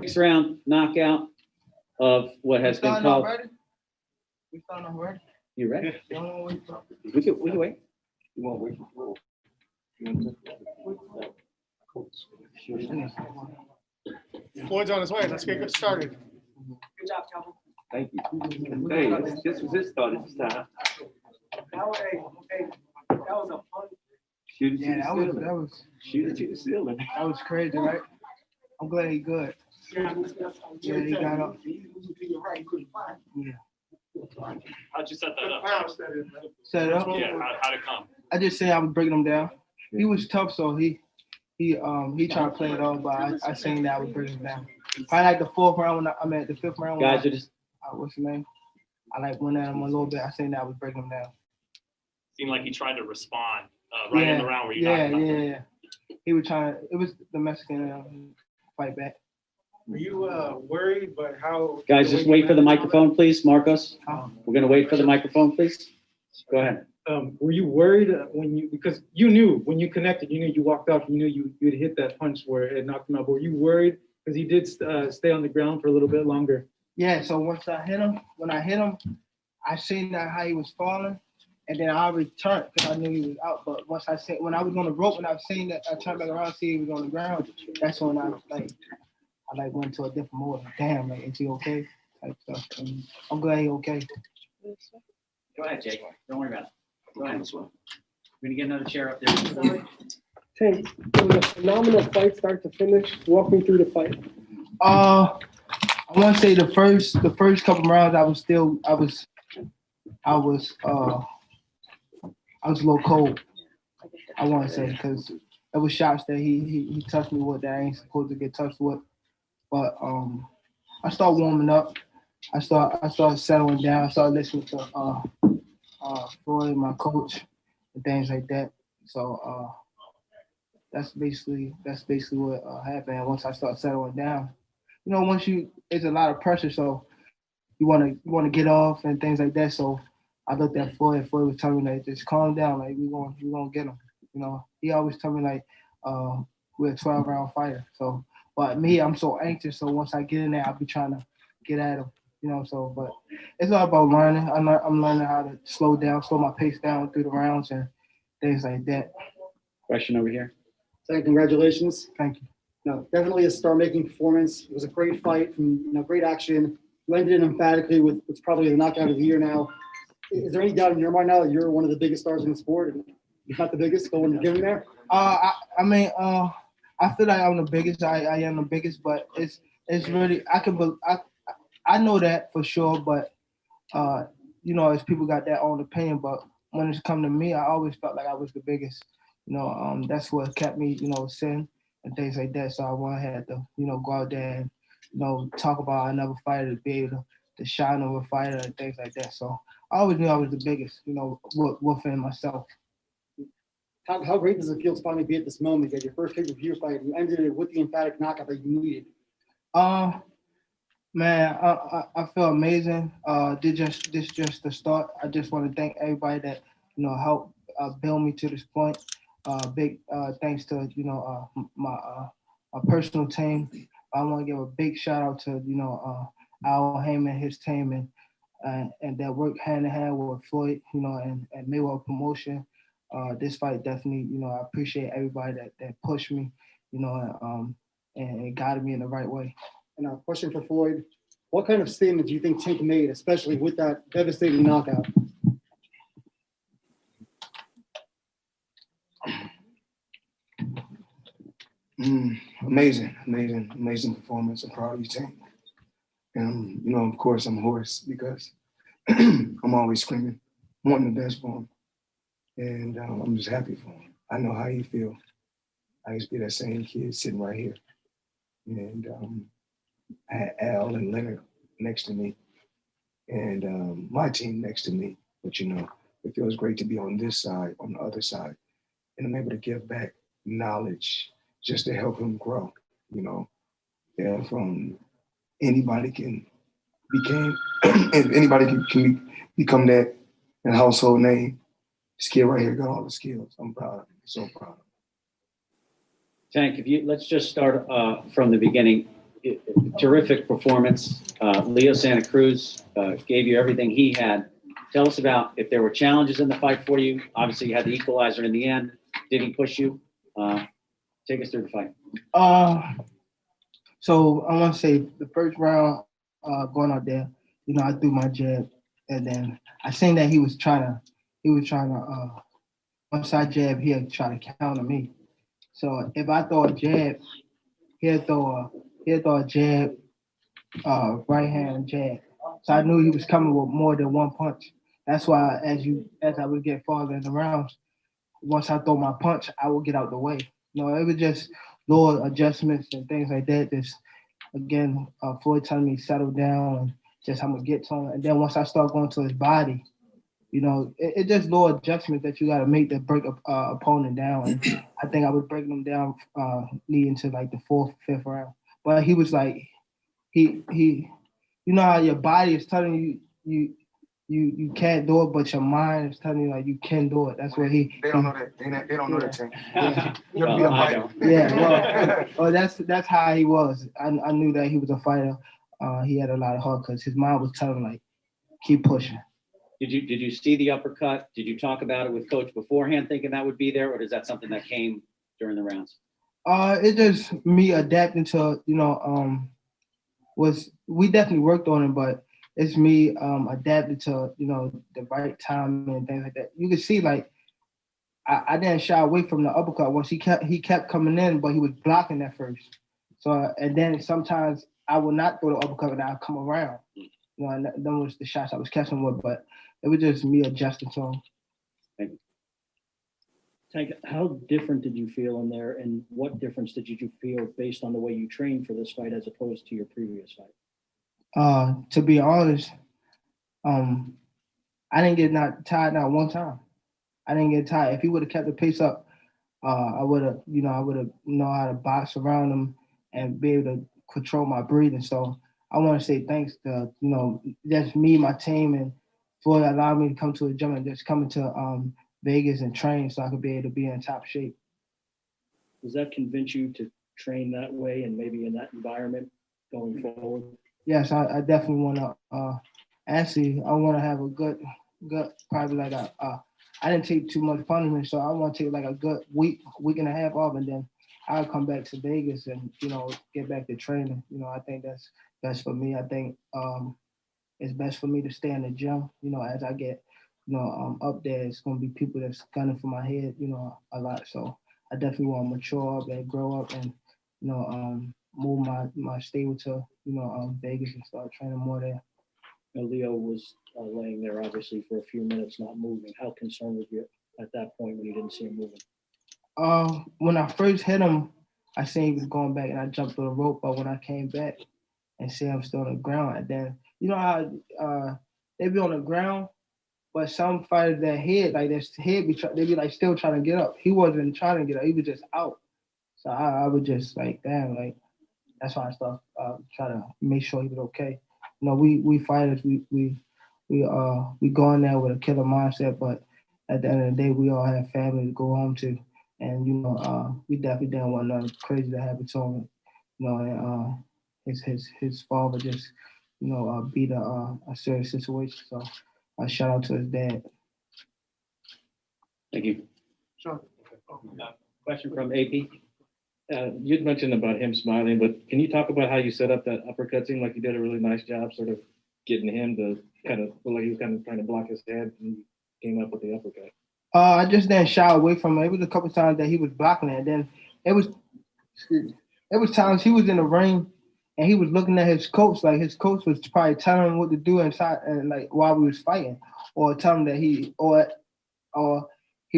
6-round knockout of what has been called. We starting already? You ready? We can wait. You won't wait for Floyd's on his way. Let's get started. Good job, Calvin. Thank you. Hey, this was his start this time. That was a fun. Shoot it to Yeah, the that ceiling. was Shoot it to the ceiling. that was crazy, right? I'm glad he good. Yeah, he got up. Yeah. How'd you set that up? Set it up. Yeah, how'd it come? I just say I was breaking him down. He was tough, so he tried to play it off, but I seen that I was breaking him down. Probably like the fourth round when I'm at the fifth round. Guys are just What's his name? I like went at him a little bit. I seen that I was breaking him down. Seemed like he tried to respond right in the round where you knocked him out. Yeah. He was trying. It was the Mexican fight back. Are you worried by how? guys, just wait for the microphone, please, Marcos. Oh. We're gonna wait for the microphone, please. Go ahead. Were you worried because you knew when you connected, you knew you walked off, you knew you'd hit that punch where it knocked him out. But were you worried because he did stay on the ground for a little bit longer? Yeah. So once I hit him, I seen that how he was falling, and then I returned because I knew he was out. But once when I was on the rope, when I seen that, I turned back around, see he was on the ground. That's when I went to a different mode. Damn, like, is he okay? Type stuff. And I'm glad he okay. Go ahead, Jake. Don't worry about it. Go ahead. We're gonna get another chair up there. Tank, it was a phenomenal fight, start to finish. Walk me through the fight. I want to say the first couple rounds, I was a little cold. I want to say because there was shots that he touched me with that I ain't supposed to get touched with. But I started warming up. I started settling down. I started listening to Floyd, my coach, and things like that. So that's basically what happened. And once I started settling down, it's a lot of pressure, so you wanna get off and things like that. So I looked at Floyd. Floyd was telling me like, just calm down, like we gonna get him. He always tell me like we're a 12-round fighter. So, but me, I'm so anxious. So once I get in there, I'll be trying to get at him. So, but it's all about learning. I'm learning how to slow my pace down through the rounds and things like that. Question over here. Tank, congratulations. Thank you. No, definitely a star-making performance. It was a great fight, from great action. You ended it emphatically with what's probably the knockout of the year now. Is there any doubt in your mind now that you're one of the biggest stars in the sport, and if not the biggest, going to get in there? I feel like I'm the biggest. I am the biggest, but it's really I know that for sure, but as people got their own opinion, but when it's come to me, I always felt like I was the biggest. That's what kept me, sitting and things like that. So I had to, go out there and, talk about another fighter to be able to shine over a fighter and things like that. So I always knew I was the biggest, within myself. How great does it feel to finally be at this moment? You had your first pay-per-view fight, you ended it with the emphatic knockout that you needed. Man, I feel amazing. This just the start. I just want to thank everybody that helped build me to this point. Big thanks to my personal team. I want to give a big shout out to Al Heyman, his team, and that work hand in hand with Floyd, and Mayweather promotion. This fight definitely, I appreciate everybody that pushed me, and guided me in the right way. And a question for Floyd: what kind of statement do you think Tank made, especially with that devastating knockout? Amazing performance. I'm proud of you, Tank. And of course, I'm hoarse because I'm always screaming, wanting the best for him, and I'm just happy for him. I know how you feel. I used to be that same kid sitting right here, and I had Al and Leonard next to me, and my team next to me. But it feels great to be on this side, on the other side, and I'm able to give back knowledge just to help him grow. From anybody can if anybody can become that household name. This kid right here got all the skills. I'm proud of him. So proud of him. Tank, let's just start from the beginning. terrific performance. Leo Santa Cruz gave you everything he had. Tell us about if there were challenges in the fight for you. Obviously, you had the equalizer in the end. Did he push you? Take us through the fight. So I want to say the first round, going out there, I threw my jab, and then I seen that he was trying to, once I jab, he'll try to counter me. So if I throw a jab, he'll throw a jab, right hand jab. So I knew he was coming with more than one punch. That's why as I would get farther in the rounds, once I throw my punch, I would get out the way. It was just little adjustments and things like that. Just again, Floyd telling me settle down and just I'm gonna get to him. And then once I start going to his body, it just little adjustments that you got to make to break a opponent down. And I think I was breaking them down leading to like the fourth, fifth round. But he was like, he, you know how your body is telling you can't do it, but your mind is telling you like you can do it. That's what They don't know that. They don't know that thing. Yeah. You have to be a I fighter. don't. Yeah, well, that's how he was. I knew that he was a fighter. He had a lot of heart because his mind was telling him like, keep pushing. Did you see the uppercut? Did you talk about it with coach beforehand, thinking that would be there, or is that something that came during the rounds? It's just me adapting to, we definitely worked on it, but it's me adapting to, the right time and things like that. You can see like I didn't shy away from the uppercut once he kept coming in, but he was blocking at first. So and then sometimes I would not throw the uppercut and I'd come around. And that was the shots I was catching with, but it was just me adjusting to him. Tank, how different did you feel in there, and what difference did you feel based on the way you trained for this fight as opposed to your previous fight? To be honest, I didn't get tired not one time. I didn't get tired. If he would have kept the pace up, I would have know how to box around him and be able to control my breathing. So I want to say thanks to just me, my team, and Floyd allowed me to come to a gym and just coming to Vegas and train so I could be able to be in top shape. Does that convince you to train that way and maybe in that environment going forward? Yes, I definitely want to. Actually, I want to have a good, probably like I didn't take too much punishment, so I want to take like a good week and a half off, and then I'll come back to Vegas and get back to training. I think that's best for me. I think it's best for me to stay in the gym. As I get up there, it's gonna be people that's gunning for my head. A lot. So I definitely want to mature up and grow up and move my stable to Vegas and start training more there. Leo was laying there obviously for a few minutes, not moving. How concerned were you at that point when you didn't see him moving? When I first hit him, I seen he was going back and I jumped through the rope. But when I came back and see him still on the ground, and then how they be on the ground, but some fighters their head they be like still trying to get up. He wasn't trying to get up. He was just out. So I was just like, damn, like that's why I started trying to make sure he was okay. We fighters, we go in there with a killer mindset, but at the end of the day, we all have family to go home to, and we definitely didn't want nothing crazy to happen to him. And his father just beat a serious situation. So shout out to his dad. Thank you. Sure. Question from AP. You'd mentioned about him smiling, but can you talk about how you set up that uppercut? Seemed like you did a really nice job sort of getting him to kind of look like he was kind of trying to block his head and came up with the uppercut. I just didn't shy away from him. It was a couple times that he was blocking it. And then it was times he was in the ring and he was looking at his coach, like his coach was probably telling him what to do inside and like while we was fighting, or telling him that he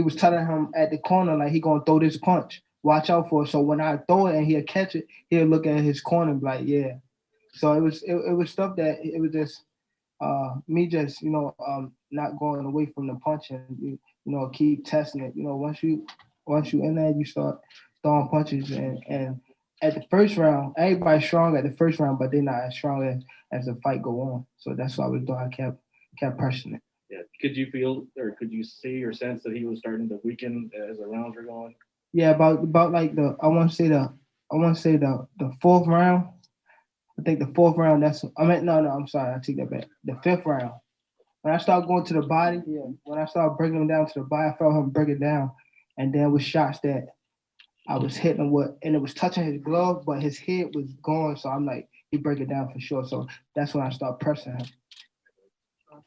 was telling him at the corner like he gonna throw this punch. Watch out for it. So when I throw it and he'll catch it, he'll look at his corner and be like, yeah. So it was stuff that it was just me just not going away from the punch and keep testing it. Once you in there, you start throwing punches and at the first round, everybody's strong at the first round, but they're not as strong as the fight go on. So that's what I was doing. I kept pressing it. Yeah. Could you feel or could you see or sense that he was starting to weaken as the rounds were going? Yeah, about like I want to say the fourth round, I think the fourth round, I'm sorry, I take that back. The fifth round. When I started going to the body, when I started breaking him down to the body, I felt him break it down. And then with shots that I was hitting him with, and it was touching his glove, but his head was gone. So I'm like, he break it down for sure. So that's when I started pressing him.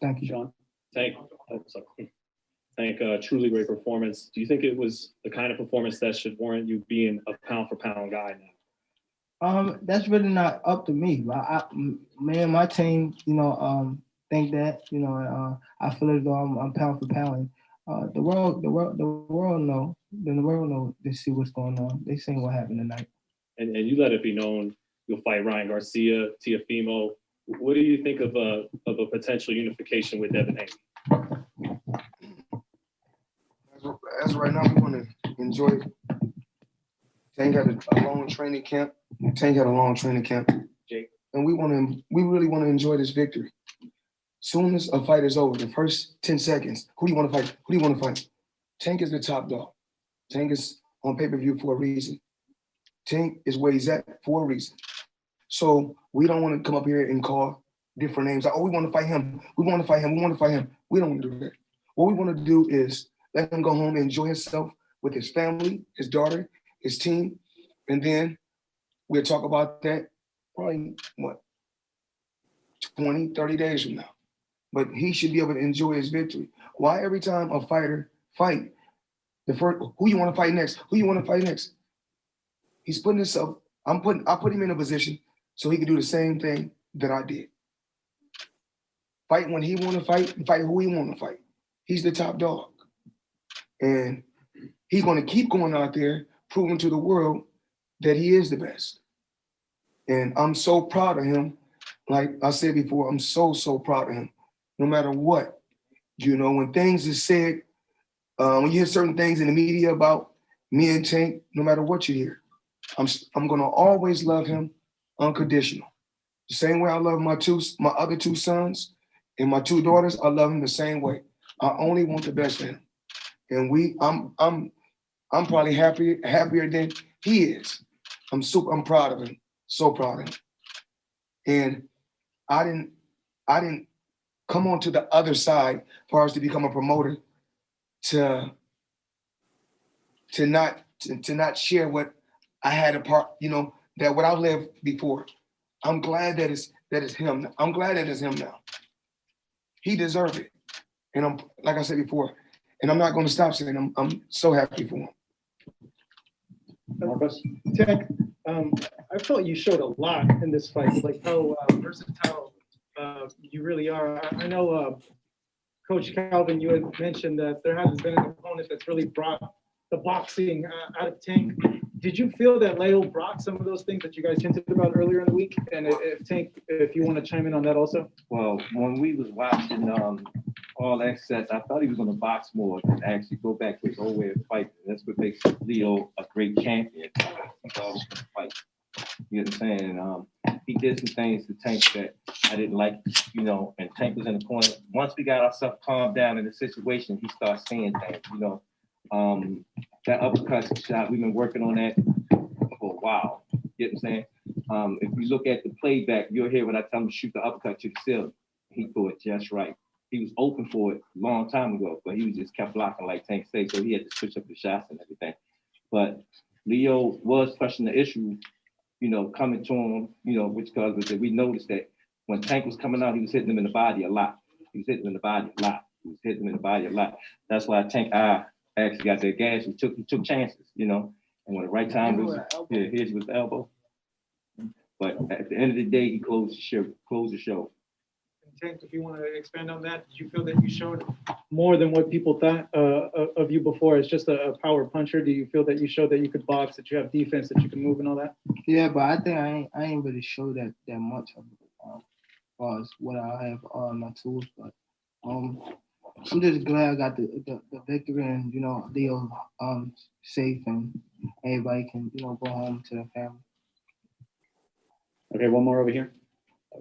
Thank you. Sean? Truly great performance. Do you think it was the kind of performance that should warrant you being a pound for pound guy now? That's really not up to me. Me and my team, think that, I feel as though I'm pound for pound. The world know. Then the world know. They see what's going on. They see what happened tonight. And you let it be known you'll fight Ryan Garcia, Teofimo. What do you think of a potential unification with Devin Haney? As of right now, we want to enjoy it. Tank had a long training camp. Jake. And we really want to enjoy this victory. Soon as a fight is over, the first 10 seconds, who do you want to fight? Who do you want to fight? Tank is the top dog. Tank is on pay-per-view for a reason. Tank is where he's at for a reason. So we don't want to come up here and call different names. Like, oh, we want to fight him. We want to fight him. We want to fight him. We don't want to do that. What we want to do is let him go home and enjoy himself with his family, his daughter, his team. And then we'll talk about that probably, 20, 30 days from now. But he should be able to enjoy his victory. Why every time a fighter fight, the first, who you want to fight next? Who you want to fight next? He's putting himself, I put him in a position so he can do the same thing that I did. Fight when he want to fight and fight who he want to fight. He's the top dog. And he's going to keep going out there, proving to the world that he is the best. And I'm so proud of him. Like I said before, I'm so proud of him. No matter what, when things is said, when you hear certain things in the media about me and Tank, no matter what you hear, I'm gonna always love him unconditional. The same way I love my other two sons and my two daughters, I love him the same way. I only want the best for him. And I'm probably happier than he is. I'm proud of him, so proud of him. And I didn't come on to the other side as far as to become a promoter to not share what I had that what I lived before. I'm glad that it's him. I'm glad that it's him now. He deserved it. And I'm, like I said before, and I'm not going to stop saying I'm so happy for him. Marcos? Tank, I felt you showed a lot in this fight, like how versatile you really are. I know, Coach Calvin, you had mentioned that there hasn't been an opponent that's really brought the boxing out of Tank. Did you feel that Leo brought some of those things that you guys hinted about earlier in the week? And if Tank, if you want to chime in on that also? Well, when we was watching All Access, I thought he was going to box more and actually go back to his old way of fighting. That's what makes Leo a great champion. He's always going to fight. You know what I'm saying? He did some things to Tank that I didn't like, and Tank was in the corner. Once we got ourselves calmed down in the situation, he started saying things, that uppercut shot, we've been working on that for a while. You know what I'm saying? If you look at the playback, you'll hear when I tell him to shoot the uppercut to the ceiling. He threw it just right. He was open for it a long time ago, but he was just kept blocking like Tank said, so he had to switch up the shots and everything. But Leo was pushing the issue, coming to him, which cause was that we noticed that when Tank was coming out, he was hitting him in the body a lot. That's why Tank actually got that gas. He took chances, and when the right time was, hit you with the elbow. But at the end of the day, he closed the show. Tank, if you want to expand on that, did you feel that you showed more than what people thought of you before as just a power puncher? Do you feel that you showed that you could box, that you have defense, that you can move and all that? Yeah, but I think I ain't really showed that much of it, as far as what I have all my tools. But I'm just glad I got the victory, and Leo safe, and everybody can go home to their family. Okay, one more over here.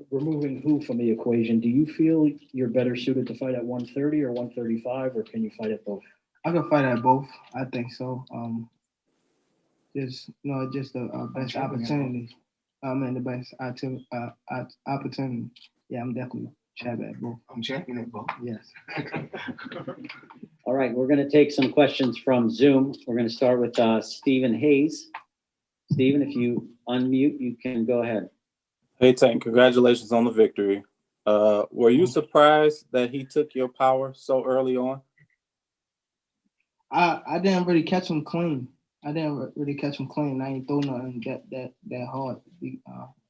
Removing who from the equation, do you feel you're better suited to fight at 130 or 135, or can you fight at both? I can fight at both. I think so. Just the best opportunity. I'm in the best opportunity. Yeah, I'm definitely champion at both. I'm champion at both. Yes. All right, we're going to take some questions from Zoom. We're going to start with Stephen Hayes. Stephen, if you unmute, you can go ahead. Hey Tank, congratulations on the victory. Were you surprised that he took your power so early on? I didn't really catch him clean. I didn't really catch him clean. I ain't throw nothing that hard in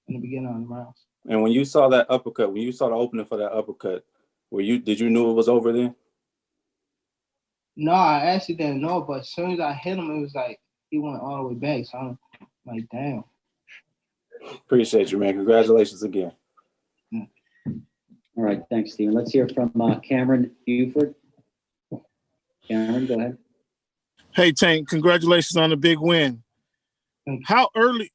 the beginning of the rounds. And when you saw that uppercut, when you saw the opening for that uppercut, did you knew it was over then? No, I actually didn't know, but as soon as I hit him, it was like he went all the way back. So I'm like, damn. Appreciate you, man. Congratulations again. All right, thanks, Stephen. Let's hear from Cameron Buford. Cameron, go ahead. Hey Tank, congratulations on the big win. How early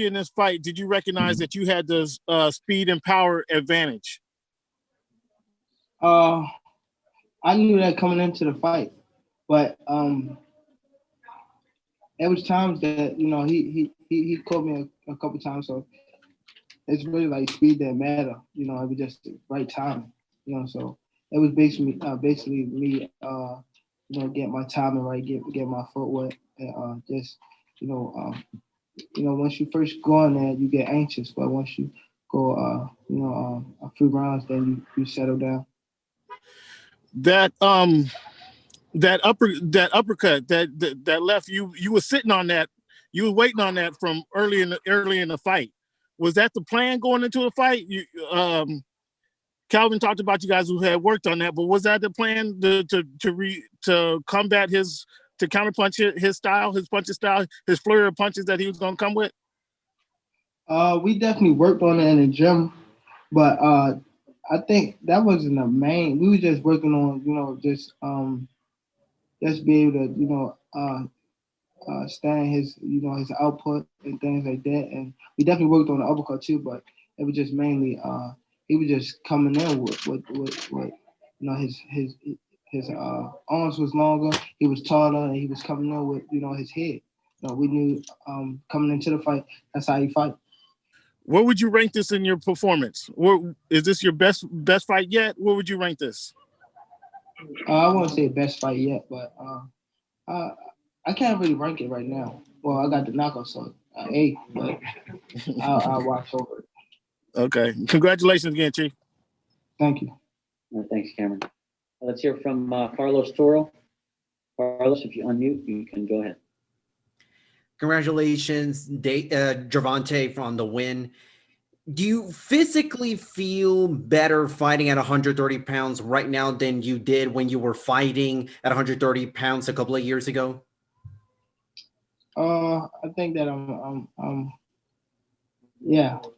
in this fight did you recognize that you had the speed and power advantage? I knew that coming into the fight, but there was times that he caught me a couple times, so it's really like speed didn't matter. It was just the right timing. So it was basically me get my timing right, get my footwork, and just once you first go in there, you get anxious, but once you go a few rounds, then you settle down. That uppercut that left you were sitting on that, you were waiting on that from early in the fight. Was that the plan going into the fight? Calvin talked about you guys who had worked on that, but was that the plan to combat to counterpunch his style, his punching style, his flurry of punches that he was going to come with? We definitely worked on it in the gym, but I think that wasn't the main. We were just working on, just be able to, stand his, his output and things like that. And we definitely worked on the uppercut too, but it was just mainly he was just coming in with his arms was longer, he was taller, and he was coming in with his head. We knew coming into the fight, that's how you fight. Where would you rank this in your performance? Is this your best fight yet? Where would you rank this? I won't say best fight yet, but I can't really rank it right now. Well, I got the knockout, so A, but I'll watch over it. Okay. Congratulations again, Chief. Thank you. Thanks, Cameron. Let's hear from Carlos Toro. Carlos, if you unmute, you can go ahead. Congratulations, Gervonta, on the win. Do you physically feel better fighting at 130 pounds right now than you did when you were fighting at 130 pounds a couple of years ago? I think that I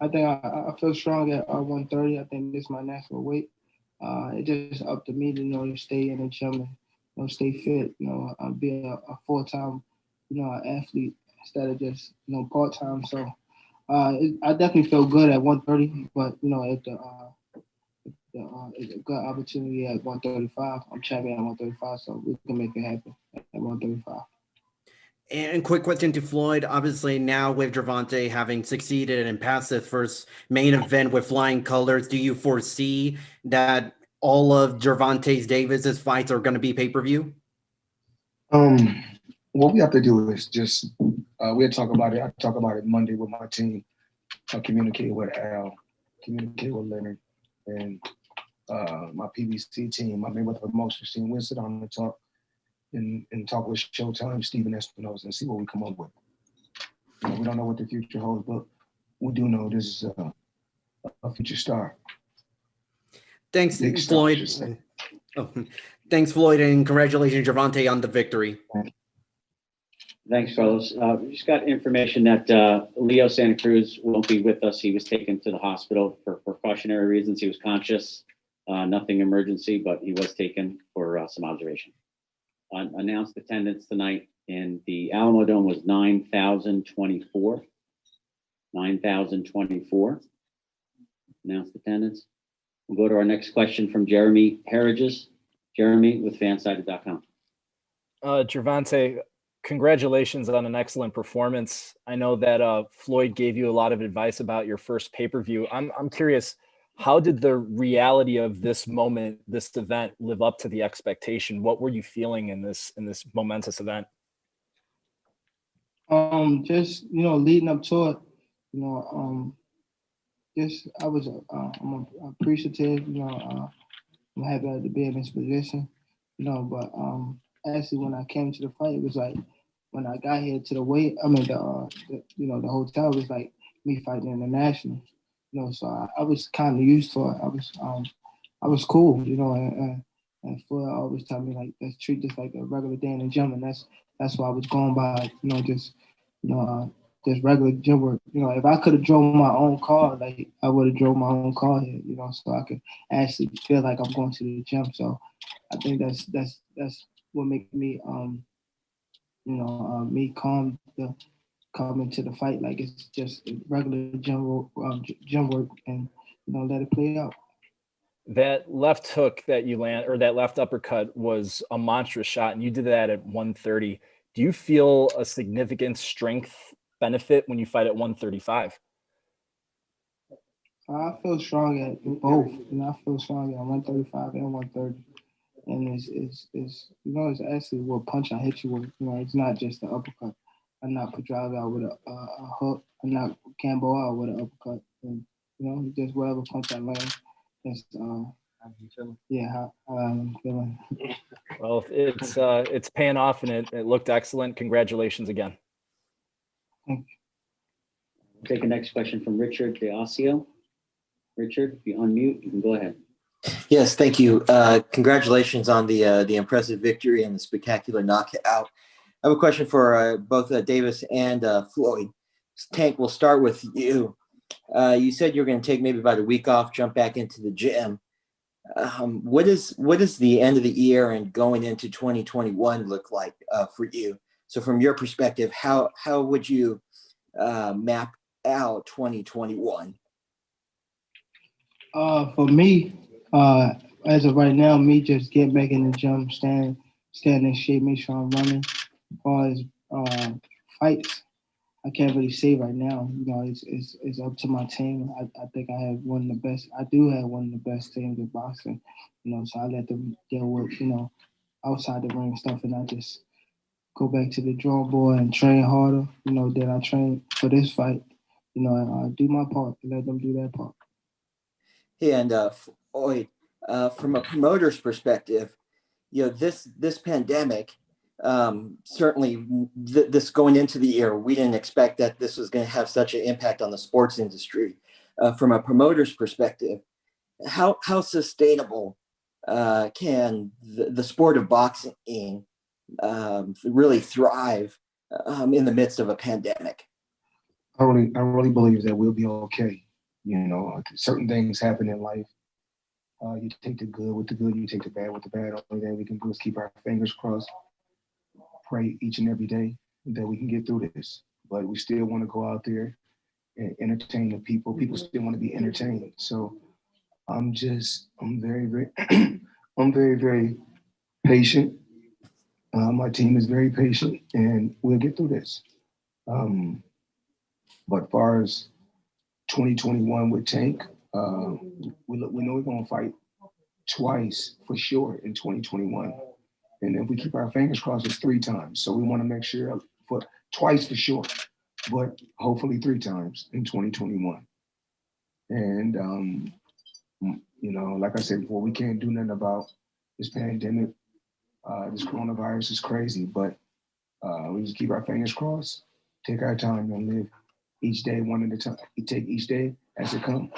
think I feel strong at 130. I think this is my natural weight. It's just up to me to stay in the gym and stay fit. Be a full-time athlete instead of just part-time. So I definitely feel good at 130. But if it's a good opportunity at 135, I'm champion at 135, so we can make it happen at 135. And quick question to Floyd. Obviously, now with Gervonta having succeeded and passed the first main event with flying colors, do you foresee that all of Gervonta Davis's fights are going to be pay-per-view? What we have to do is just we'll talk about it. I talk about it Monday with my team. I communicate with Al, communicate with Leonard, and my PBC team, my Mayweather Promotions team. We'll sit down and talk. And talk with Showtime, Stephen Espinosa, and see what we come up with. We don't know what the future holds, but we do know this is a future star. Thanks, Floyd. Thanks, Floyd, and congratulations, Gervonta, on the victory. Thanks, Carlos. We just got information that Leo Santa Cruz won't be with us. He was taken to the hospital for precautionary reasons. He was conscious, nothing emergency, but he was taken for some observation. Announced attendance tonight in the Alamo Dome was 9,024. 9,024. Announced attendance. We'll go to our next question from Jeremy Herridges. Jeremy with fansided.com. Gervonta, Congratulations on an excellent performance. I know that Floyd gave you a lot of advice about your first pay-per-view. I'm curious, how did the reality of this moment, this event, live up to the expectation? What were you feeling in this momentous event? Just leading up to it, just I'm appreciative. I'm happy to be in this position. But actually, when I came to the fight, it was like when I got here to the weight. I mean, the hotel was like me fighting international. So I was kind of used to it. I was cool. And Floyd always tell me like, let's treat this like a regular day in the gym, and that's what I was going by. Just regular gym work. If I could have drove my own car, like I would have drove my own car here. So I could actually feel like I'm going to the gym. So I think that's what makes me me calm to come into the fight like it's just regular gym work and let it play out. That left hook that you land, or that left uppercut, was a monstrous shot, and you did that at 130. Do you feel a significant strength benefit when you fight at 135? I feel strong at both. I feel strong at 135 and 130. And it's actually what punch I hit you with. It's not just the uppercut. I knock Pedraza out with a hook. I knock Campbell out with an uppercut. And just whatever punch I land. That's how you feeling? Yeah, how I'm feeling. Well, it's paying off, and it looked excellent. Congratulations again. Thank you. We'll take the next question from Richard DeOsio. Richard, if you unmute, you can go ahead. Yes, thank you. Congratulations on the impressive victory and the spectacular knockout. I have a question for both Davis and Floyd. Tank, we'll start with you. You said you're going to take maybe about a week off, jump back into the gym. What is the end of the year and going into 2021 look like for you? So from your perspective, how would you map out 2021? For me, as of right now, me just get back in the gym, stand in shape, make sure I'm running. As far as fights, I can't really say right now. It's up to my team. I think I have one of the best. I do have one of the best teams in boxing. So I let them deal with outside the ring stuff, and I just go back to the drawing board and train harder. Then I train for this fight. I do my part and let them do their part. And Floyd, from a promoter's perspective, this pandemic, certainly this going into the year, we didn't expect that this was going to have such an impact on the sports industry. From a promoter's perspective, how sustainable can the sport of boxing really thrive in the midst of a pandemic? I really believe that we'll be okay. Certain things happen in life. You take the good with the good, you take the bad with the bad. Only thing we can do is keep our fingers crossed, pray each and every day that we can get through this. But we still want to go out there and entertain the people. People still want to be entertained. So I'm very, very, I'm very, very patient. My team is very patient, and we'll get through this. But as far as 2021 with Tank, we know we're going to fight twice for sure in 2021. And if we keep our fingers crossed, it's 3 times. So we want to make sure for twice for sure, but hopefully 3 times in 2021. And, like I said before, we can't do nothing about this pandemic. This coronavirus is crazy, but we just keep our fingers crossed, take our time and live each day one at a time. We take each day as it comes.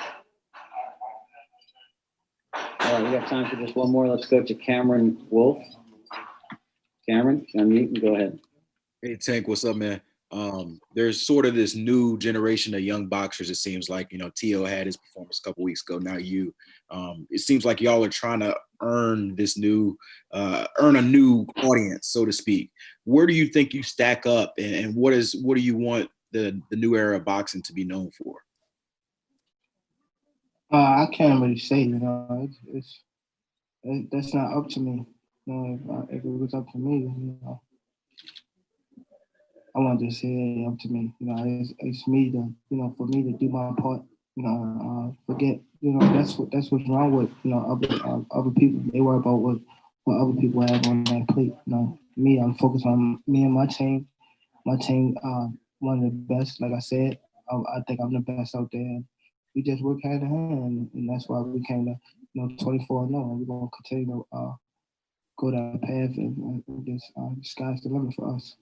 All right, we got time for just one more. Let's go to Cameron Wolf. Cameron, unmute and go ahead. Hey, Tank, what's up, man? There's sort of this new generation of young boxers, it seems like. Tio had his performance a couple weeks ago, now you. It seems like y'all are trying to earn a new audience, so to speak. Where do you think you stack up, and what do you want the new era of boxing to be known for? I can't really say, that's not up to me. If it was up to me, I want to say it up to me. You know, it's me to, you know, for me to do my part. You know, forget. You know, that's what's wrong with, you know, other people. They worry about what other people have on that plate. You know, me, I'm focused on me and my team. My team, one of the best. Like I said, I think I'm the best out there. We just work hand in hand, and that's why we came to, you know, 24-0. And we're gonna continue to go that path, and just the sky's the limit for us.